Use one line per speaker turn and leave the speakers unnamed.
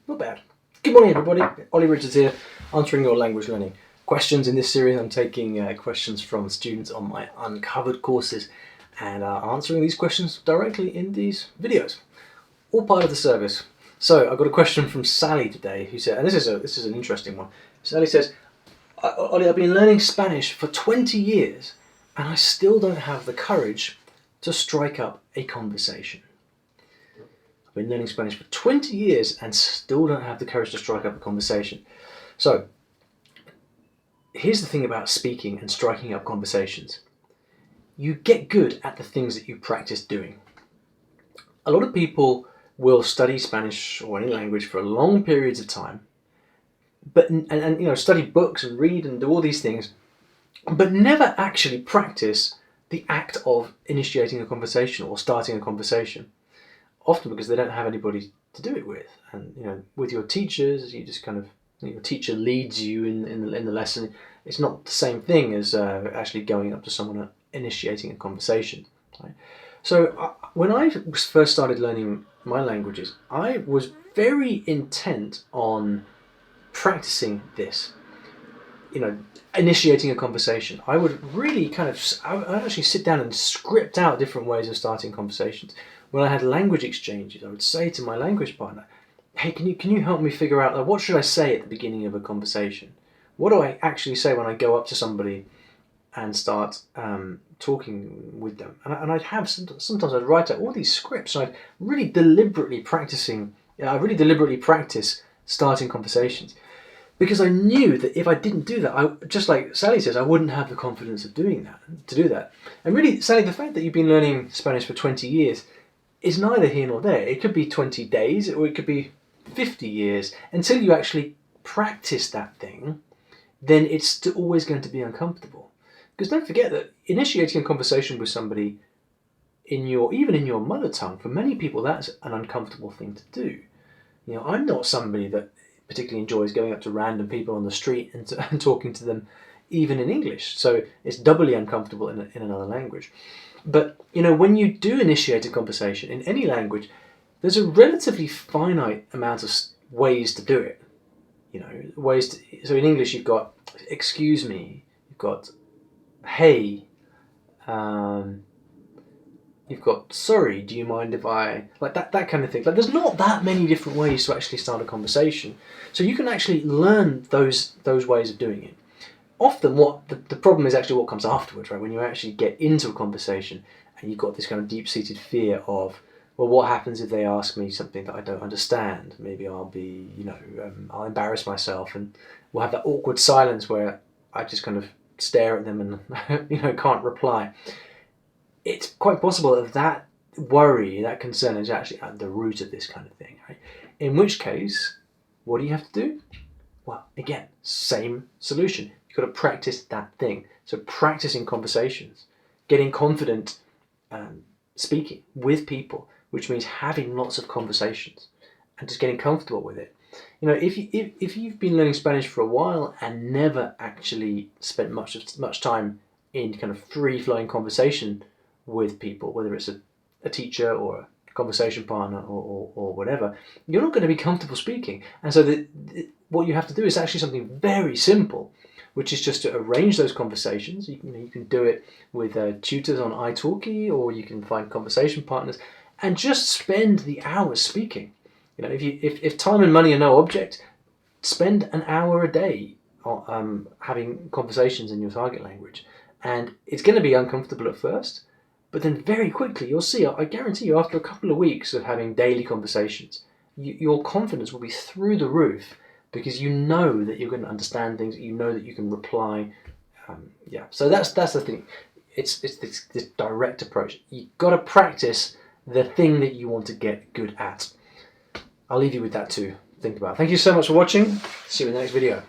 Not bad. Good morning, everybody. Ollie Richards here, answering your language learning questions. In this series, I'm taking questions from students on my Uncovered courses and answering these questions directly in these videos. All part of the service. So I've got a question from Sally today, who said, and this is an interesting one. Sally says, Ollie, I've been learning Spanish for 20 years and I still don't have the courage to strike up a conversation. I've been learning Spanish for 20 years and still don't have the courage to strike up a conversation. So, here's the thing about speaking and striking up conversations. You get good at the things that you practice doing. A lot of people will study Spanish or any language for long periods of time, and study books and read and do all these things, but never actually practice the act of initiating a conversation or starting a conversation. Often because they don't have anybody to do it with, and with your teachers, you just your teacher leads you in the lesson. It's not the same thing as actually going up to someone and initiating a conversation. Right? So when I first started learning my languages, I was very intent on practicing this. Initiating a conversation. I would really I'd actually sit down and script out different ways of starting conversations. When I had language exchanges, I would say to my language partner, hey, can you help me figure out what should I say at the beginning of a conversation? What do I actually say when I go up to somebody and start talking with them? And I'd have, sometimes I'd write out all these scripts, and I'd really deliberately practice starting conversations. Because I knew that if I didn't do that, just like Sally says, I wouldn't have the confidence of to do that. And really, Sally, the fact that you've been learning Spanish for 20 years is neither here nor there. It could be 20 days, or it could be 50 years. Until you actually practice that thing, then it's always going to be uncomfortable. Because don't forget that initiating a conversation with somebody even in your mother tongue, for many people, that's an uncomfortable thing to do. I'm not somebody that particularly enjoys going up to random people on the street and talking to them even in English. So it's doubly uncomfortable in another language. But when you do initiate a conversation in any language, there's a relatively finite amount of ways to do it. So in English you've got excuse me, you've got hey, you've got sorry, do you mind if I... that kind of thing. There's not that many different ways to actually start a conversation. So you can actually learn those ways of doing it. Often the problem is actually what comes afterwards, right? When you actually get into a conversation and you've got this kind of deep-seated fear of, well, what happens if they ask me something that I don't understand? Maybe I'll be, I'll embarrass myself, and we'll have that awkward silence where I just kind of stare at them and, can't reply. It's quite possible that worry, that concern is actually at the root of this kind of thing, right? In which case, what do you have to do? Well, again, same solution. You've got to practice that thing. So practicing conversations, getting confident speaking with people, which means having lots of conversations and just getting comfortable with it. If you've been learning Spanish for a while and never actually spent much time in kind of free-flowing conversation with people, whether it's a teacher or a conversation partner or whatever, you're not going to be comfortable speaking. And so what you have to do is actually something very simple, which is just to arrange those conversations. You can do it with tutors on italki, or you can find conversation partners and just spend the hours speaking. If time and money are no object, spend an hour a day having conversations in your target language. And it's going to be uncomfortable at first, but then very quickly you'll see, I guarantee you, after a couple of weeks of having daily conversations, your confidence will be through the roof, because you know that you're going to understand things, you know that you can reply. So that's the thing. It's this direct approach. You've got to practice the thing that you want to get good at. I'll leave you with that to think about. Thank you so much for watching. See you in the next video.